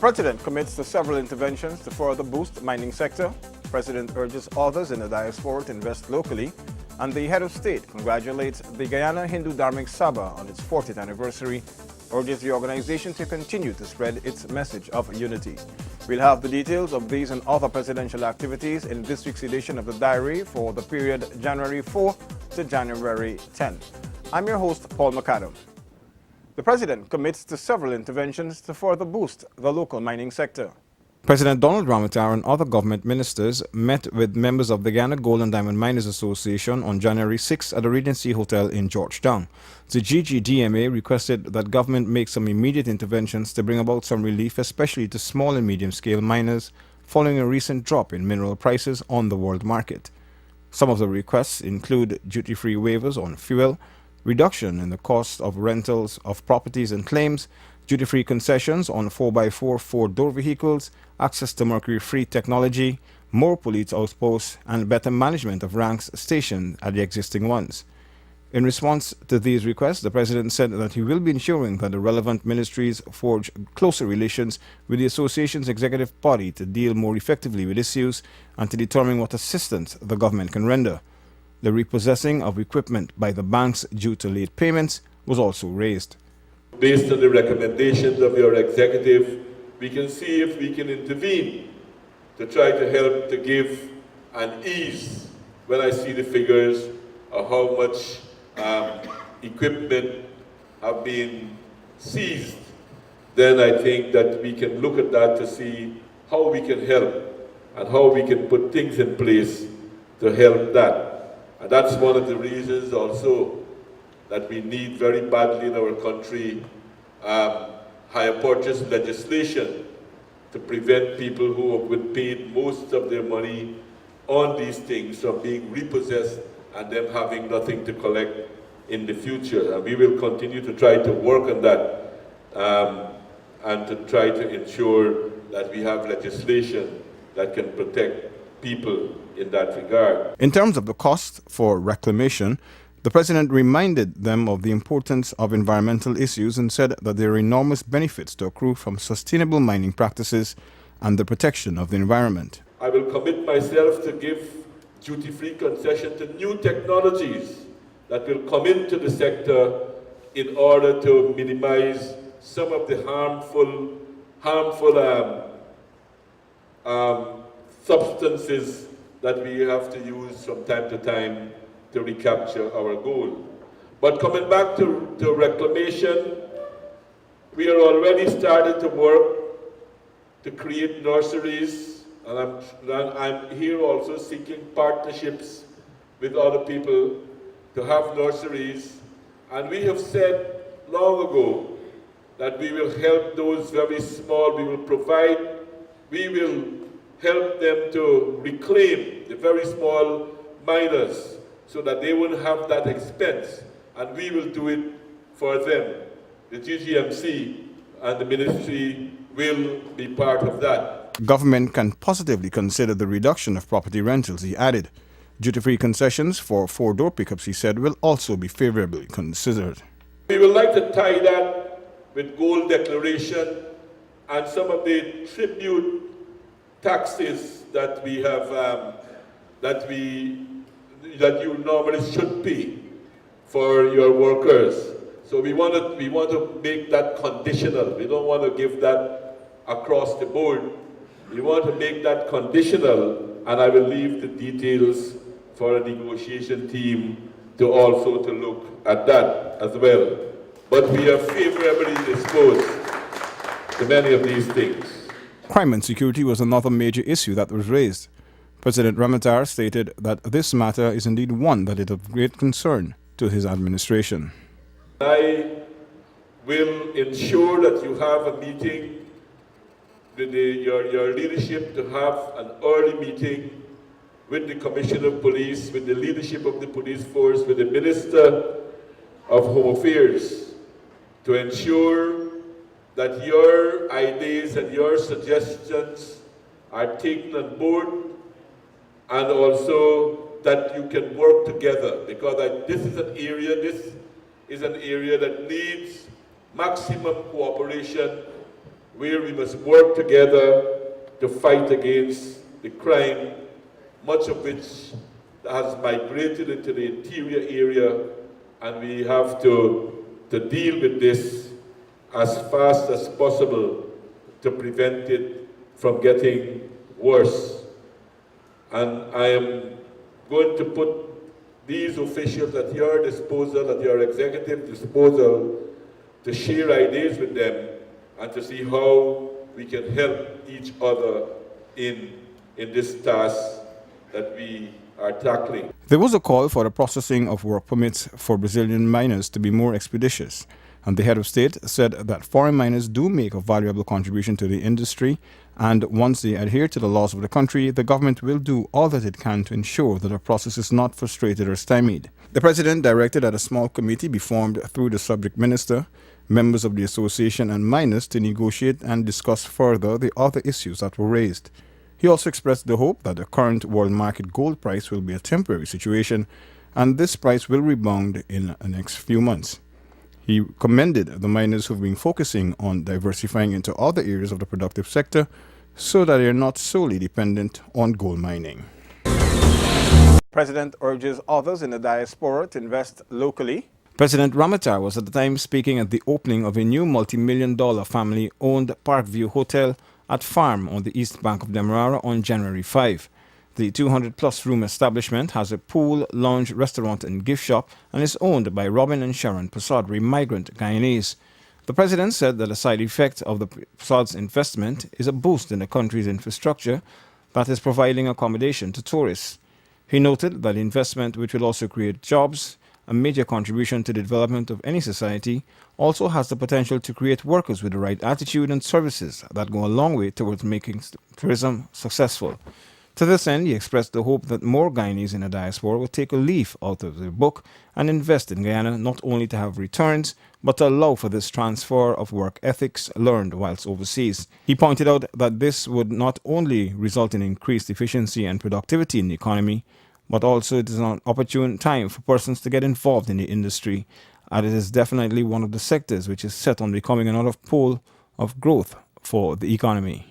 President commits to several interventions to further boost mining sector. President urges others in the diaspora to invest locally. And the head of state congratulates the Guyana Hindu Dharmic Sabha on its 40th anniversary, urges the organization to continue to spread its message of unity. We'll have the details of these and other presidential activities in this week's edition of the Diary for the period January 4 to January 10. I'm your host, Paul McAdam. The President commits to several interventions to further boost the local mining sector. President Donald Ramotar and other government ministers met with members of the Guyana Gold and Diamond Miners Association on January 6 at the Regency Hotel in Georgetown. The GGDMA requested that government make some immediate interventions to bring about some relief, especially to small and medium-scale miners, following a recent drop in mineral prices on the world market. Some of the requests include duty-free waivers on fuel, reduction in the cost of rentals of properties and claims, duty-free concessions on 4x4 four-door vehicles, access to mercury-free technology, more police outposts, and better management of ranks stationed at the existing ones. In response to these requests, the President said that he will be ensuring that the relevant ministries forge closer relations with the Association's executive body to deal more effectively with issues and to determine what assistance the government can render. The repossessing of equipment by the banks due to late payments was also raised. Based on the recommendations of your executive, we can see if we can intervene to try to help to give an ease when I see the figures of how much equipment have been seized. Then I think that we can look at that to see how we can help and how we can put things in place to help that. And that's one of the reasons also that we need very badly in our country hire purchase legislation to prevent people who have been paid most of their money on these things from being repossessed and them having nothing to collect in the future. And we will continue to try to work on that and to try to ensure that we have legislation that can protect people in that regard. In terms of the cost for reclamation, the President reminded them of the importance of environmental issues and said that there are enormous benefits to accrue from sustainable mining practices and the protection of the environment. I will commit myself to give duty-free concession to new technologies that will come into the sector in order to minimize some of the harmful substances that we have to use from time to time to recapture our gold. But coming back to reclamation, we are already started to work to create nurseries, and I'm here also seeking partnerships with other people to have nurseries. And we have said long ago that we will help those very small, we will help them to reclaim the very small miners so that they won't have that expense, and we will do it for them. The GGMC and the ministry will be part of that. Government can positively consider the reduction of property rentals, he added. Duty-free concessions for four-door pickups, he said, will also be favorably considered. We would like to tie that with gold declaration and some of the tribute taxes that we have, that you normally should pay for your workers. So we want to make that conditional. We don't want to give that across the board. We want to make that conditional, and I will leave the details for a negotiation team to also to look at that as well. But we are favorably disposed to many of these things. Crime and security was another major issue that was raised. President Ramotar stated that this matter is indeed one that is of great concern to his administration. I will ensure that you have a meeting with your leadership, to have an early meeting with the Commissioner of Police, with the leadership of the police force, with the Minister of Home Affairs, to ensure that your ideas and your suggestions are taken on board, and also that you can work together, because this is an area that needs maximum cooperation where we must work together to fight against the crime, much of which has migrated into the interior area, and we have to deal with this as fast as possible to prevent it from getting worse. And I am going to put these officials at your disposal, at your executive disposal, to share ideas with them and to see how we can help each other in this task that we are tackling. There was a call for the processing of work permits for Brazilian miners to be more expeditious, and the head of state said that foreign miners do make a valuable contribution to the industry, and once they adhere to the laws of the country, the government will do all that it can to ensure that the process is not frustrated or stymied. The president directed that a small committee be formed through the subject minister, members of the association and miners to negotiate and discuss further the other issues that were raised. He also expressed the hope that the current world market gold price will be a temporary situation and this price will rebound in the next few months. He commended the miners who have been focusing on diversifying into other areas of the productive sector so that they are not solely dependent on gold mining. President urges others in the diaspora to invest locally. President Ramata was at the time speaking at the opening of a new multi-million-dollar family-owned Parkview Hotel at Farm on the east bank of Demerara on January 5. The 200-plus room establishment has a pool, lounge, restaurant and gift shop and is owned by Robin and Sharon Posadri, migrant Guyanese. The president said that a side effect of the Posad's investment is a boost in the country's infrastructure that is providing accommodation to tourists. He noted that the investment, which will also create jobs, a major contribution to the development of any society, also has the potential to create workers with the right attitude and services that go a long way towards making tourism successful. To this end, he expressed the hope that more Guyanese in the diaspora will take a leaf out of the book and invest in Guyana not only to have returns, but to allow for this transfer of work ethics learned whilst overseas. He pointed out that this would not only result in increased efficiency and productivity in the economy, but also it is an opportune time for persons to get involved in the industry, and it is definitely one of the sectors which is set on becoming another pole of growth for the economy.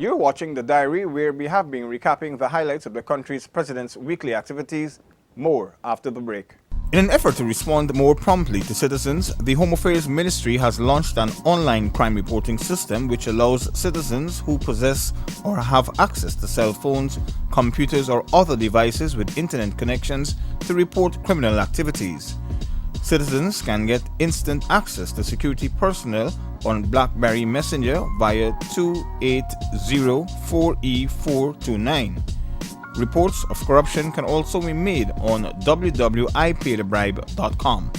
You're watching The Diary, where we have been recapping the highlights of the country's president's weekly activities. More after the break. In an effort to respond more promptly to citizens, the Home Affairs Ministry has launched an online crime reporting system which allows citizens who possess or have access to cell phones, computers or other devices with internet connections to report criminal activities. Citizens can get instant access to security personnel on BlackBerry Messenger via 280-4E429. Reports of corruption can also be made on www.ipaidthebribe.com.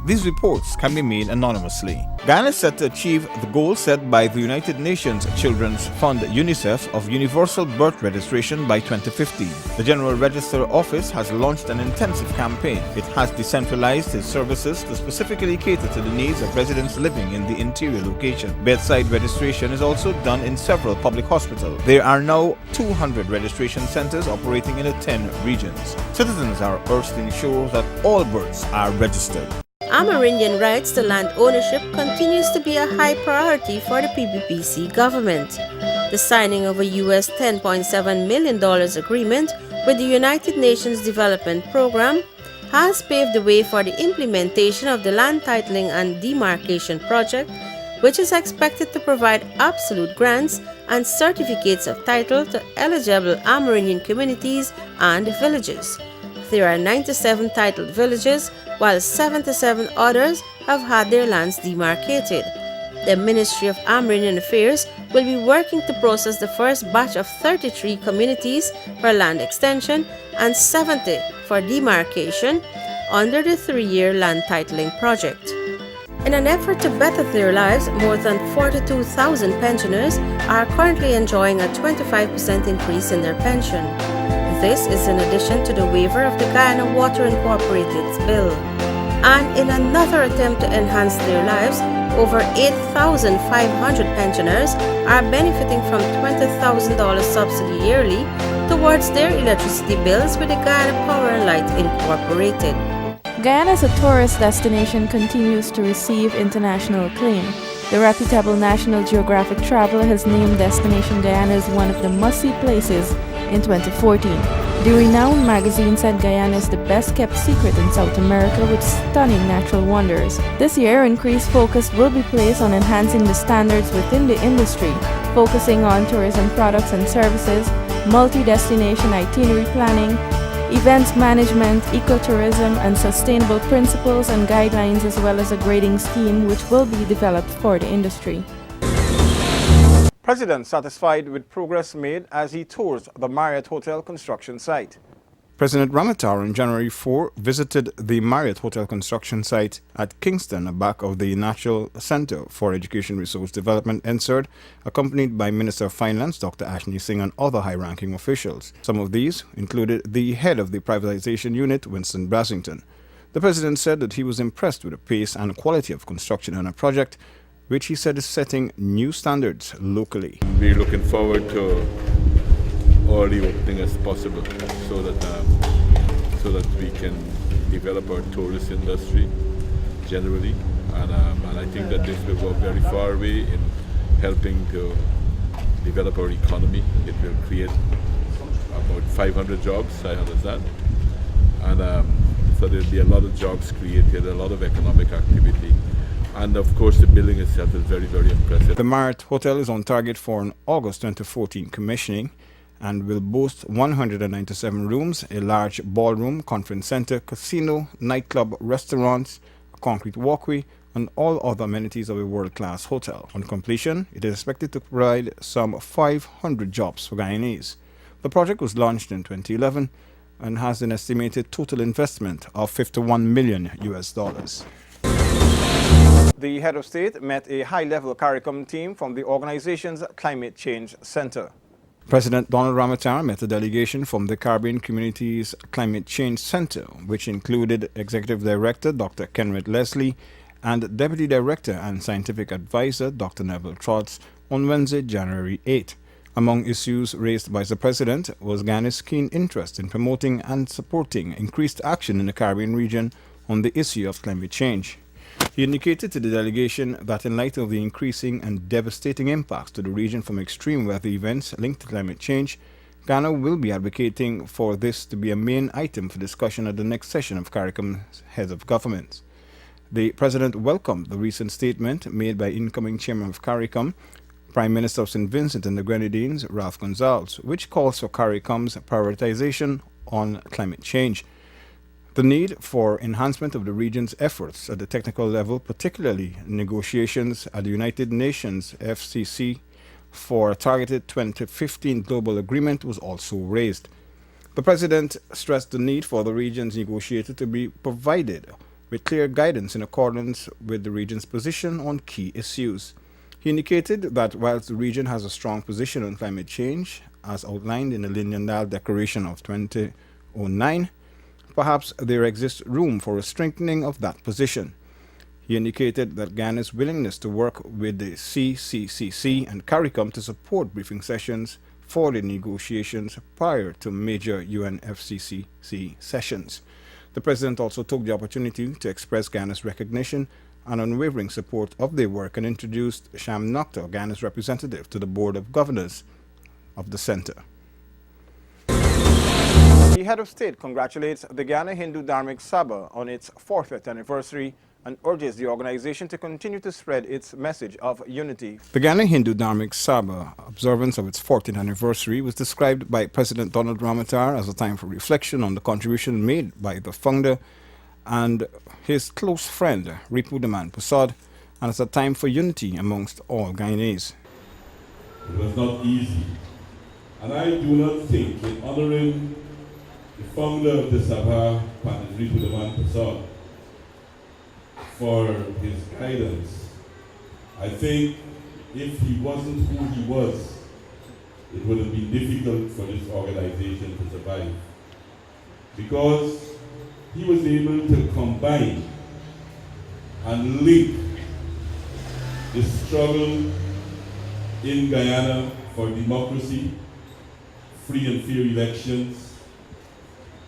These reports can be made anonymously. Guyana is set to achieve the goal set by the United Nations Children's Fund UNICEF of universal birth registration by 2050. The General Register Office has launched an intensive campaign. It has decentralized its services to specifically cater to the needs of residents living in the interior location. Bedside registration is also done in several public hospitals. There are now 200 registration centers operating in the 10 regions. Citizens are urged to ensure that all births are registered. Amerindian rights to land ownership continues to be a high priority for the PBPC government. The signing of a US $10.7 million agreement with the United Nations Development Program has paved the way for the implementation of the land titling and demarcation project, which is expected to provide absolute grants and certificates of title to eligible Amerindian communities and villages. There are 97 titled villages, while 77 others have had their lands demarcated. The Ministry of Amerindian Affairs will be working to process the first batch of 33 communities for land extension and 70 for demarcation under the 3-year land titling project. In an effort to better their lives, more than 42,000 pensioners are currently enjoying a 25% increase in their pension. This is in addition to the waiver of the Guyana Water Incorporated's bill. And in another attempt to enhance their lives, over 8,500 pensioners are benefiting from $20,000 subsidy yearly towards their electricity bills with the Guyana Power and Light Incorporated. Guyana as a tourist destination continues to receive international acclaim. The reputable National Geographic traveler has named Destination Guyana as one of the must-see places in 2014. The renowned magazine said Guyana is the best-kept secret in South America with stunning natural wonders. This year, increased focus will be placed on enhancing the standards within the industry, focusing on tourism products and services, multi-destination itinerary planning, events management, ecotourism, and sustainable principles and guidelines, as well as a grading scheme which will be developed for the industry. President satisfied with progress made as he tours the Marriott Hotel construction site. President Ramatar on January 4 visited the Marriott Hotel construction site at Kingston, back of the National Center for Education Resource Development, NSERD, accompanied by Minister of Finance Dr. Ashni Singh and other high-ranking officials. Some of these included the head of the privatization unit, Winston Brassington. The president said that he was impressed with the pace and quality of construction on a project which he said is setting new standards locally. We're looking forward to early opening as possible so that we can develop our tourist industry generally, and I think that this will go very far away in helping to develop our economy. It will create about 500 jobs, I understand, and so there'll be a lot of jobs created, a lot of economic activity, and of course the building itself is very, very impressive. The Marriott Hotel is on target for an August 2014 commissioning and will boast 197 rooms, a large ballroom, conference center, casino, nightclub, restaurants, a concrete walkway, and all other amenities of a world-class hotel. On completion, it is expected to provide some 500 jobs for Guyanese. The project was launched in 2011 and has an estimated total investment of $51 million. The head of state met a high-level CARICOM team from the organization's Climate Change Center. President Donald Ramatar met a delegation from the Caribbean Community's Climate Change Center, which included Executive Director Dr. Kenrit Leslie and Deputy Director and Scientific Advisor Dr. Neville Trotz on Wednesday, January 8. Among issues raised by the President was Guyana's keen interest in promoting and supporting increased action in the Caribbean region on the issue of climate change. He indicated to the delegation that in light of the increasing and devastating impacts to the region from extreme weather events linked to climate change, Ghana will be advocating for this to be a main item for discussion at the next session of CARICOM's Heads of Governments. The President welcomed the recent statement made by incoming Chairman of CARICOM, Prime Minister of St. Vincent and the Grenadines, Ralph Gonsalves, which calls for CARICOM's prioritization on climate change. The need for enhancement of the region's efforts at the technical level, particularly negotiations at the United Nations FCC for a targeted 2015 global agreement, was also raised. The President stressed the need for the region's negotiator to be provided with clear guidance in accordance with the region's position on key issues. He indicated that whilst the region has a strong position on climate change, as outlined in the Lindendal Declaration of 2009, perhaps there exists room for a strengthening of that position. He indicated that Ghana's willingness to work with the CCCC and CARICOM to support briefing sessions for the negotiations prior to major UNFCCC sessions. The President also took the opportunity to express Ghana's recognition and unwavering support of their work and introduced Sham Nokta, Ghana's representative, to the Board of Governors of the Center. The head of state congratulates the Guyana Hindu Dharmic Sabha on its 40th anniversary and urges the organization to continue to spread its message of unity. The Guyana Hindu Dharmic Sabha observance of its 40th anniversary was described by President Donald Ramatar as a time for reflection on the contribution made by the founder and his close friend, Ripu Daman Prasad, and as a time for unity amongst all Guyanese. It was not easy, and I do not think in honoring the founder of the Sabha, Ripu Daman Prasad, for his guidance. I think if he wasn't who he was, it would have been difficult for this organization to survive, because he was able to combine and link the struggle in Guyana for democracy, free and fair elections,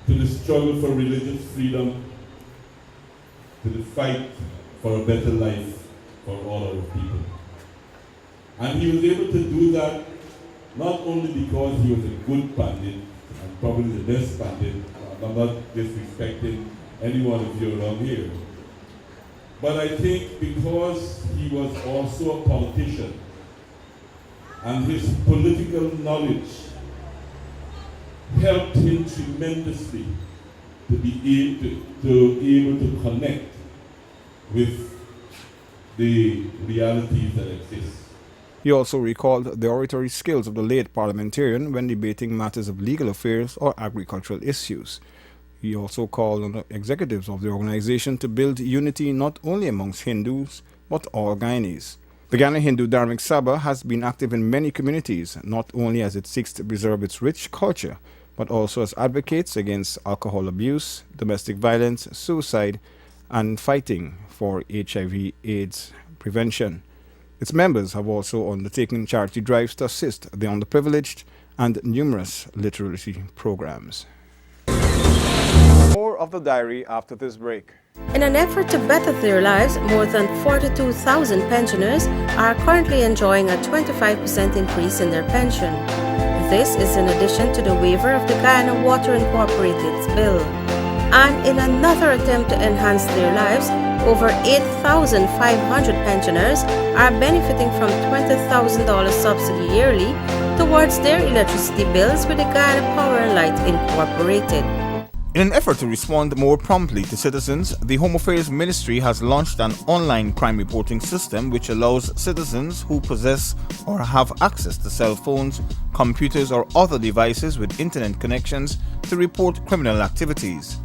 to the struggle for religious freedom, to the fight for a better life for all our people. And he was able to do that not only because he was a good pandit, and probably the best pandit, I'm not disrespecting anyone of you around here, but I think because he was also a politician, and his political knowledge helped him tremendously to be able to connect with the realities that exist. He also recalled the oratory skills of the late parliamentarian when debating matters of legal affairs or agricultural issues. He also called on the executives of the organization to build unity not only amongst Hindus, but all Guyanese. The Guyana Hindu Dharmic Sabha has been active in many communities, not only as it seeks to preserve its rich culture, but also as advocates against alcohol abuse, domestic violence, suicide, and fighting for HIV/AIDS prevention. Its members have also undertaken charity drives to assist the underprivileged and numerous literacy programs. More of the diary after this break. In an effort to better their lives, more than 42,000 pensioners are currently enjoying a 25% increase in their pension. This is in addition to the waiver of the Guyana Water Incorporated's bill. And in another attempt to enhance their lives, over 8,500 pensioners are benefiting from $20,000 subsidy yearly towards their electricity bills with the Guyana Power and Light Incorporated. In an effort to respond more promptly to citizens, the Home Affairs Ministry has launched an online crime reporting system which allows citizens who possess or have access to cell phones, computers, or other devices with internet connections to report criminal activities.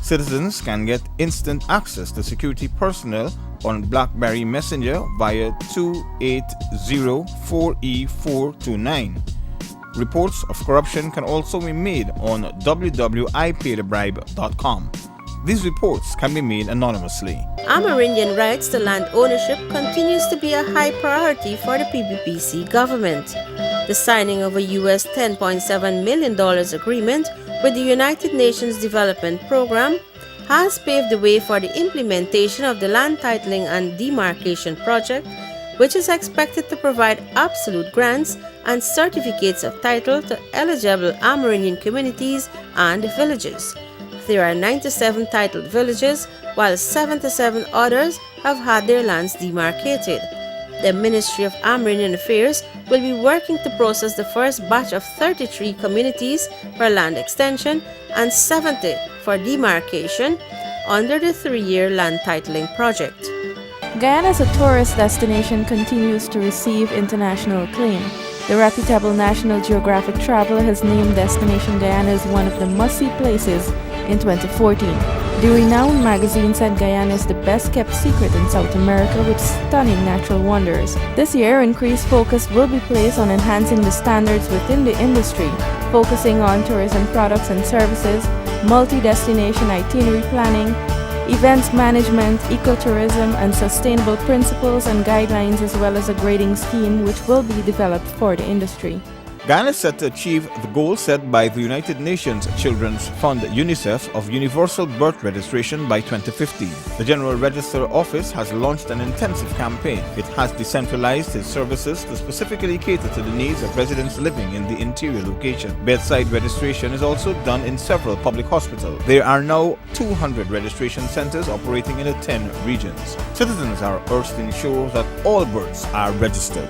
Citizens can get instant access to security personnel on BlackBerry Messenger via 280-4E429. Reports of corruption can also be made on www.ipaidthebribe.com. These reports can be made anonymously. Amerindian rights to land ownership continues to be a high priority for the PBPC government. The signing of a US $10.7 million agreement with the United Nations Development Program has paved the way for the implementation of the Land Titling and Demarcation Project, which is expected to provide absolute grants and certificates of title to eligible Amerindian communities and villages. There are 97 titled villages, while 77 others have had their lands demarcated. The Ministry of Amerindian Affairs will be working to process the first batch of 33 communities for land extension and 70 for demarcation under the 3-year land titling project. Guyana as a tourist destination continues to receive international acclaim. The reputable National Geographic Traveler has named Destination Guyana as one of the must-see places in 2014. The renowned magazine said Guyana is the best-kept secret in South America with stunning natural wonders. This year, increased focus will be placed on enhancing the standards within the industry, focusing on tourism products and services, multi-destination itinerary planning, events management, ecotourism, and sustainable principles and guidelines, as well as a grading scheme which will be developed for the industry. Guyana is set to achieve the goal set by the United Nations Children's Fund UNICEF of universal birth registration by 2050. The General Register Office has launched an intensive campaign. It has decentralized its services to specifically cater to the needs of residents living in the interior location. Bedside registration is also done in several public hospitals. There are now 200 registration centers operating in the 10 regions. Citizens are urged to ensure that all births are registered.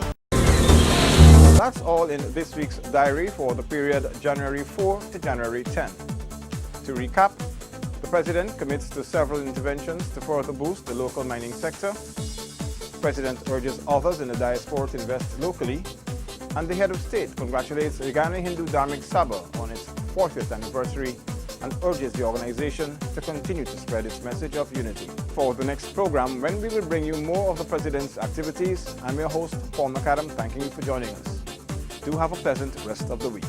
That's all in this week's diary for the period January 4 to January 10. To recap, the President commits to several interventions to further boost the local mining sector. The President urges others in the diaspora to invest locally. And the Head of State congratulates the Guyana Hindu Dharmic Sabha on its 40th anniversary and urges the organization to continue to spread its message of unity. For the next program, when we will bring you more of the President's activities, I'm your host, Paul McAdam, thanking you for joining us. Do have a pleasant rest of the week.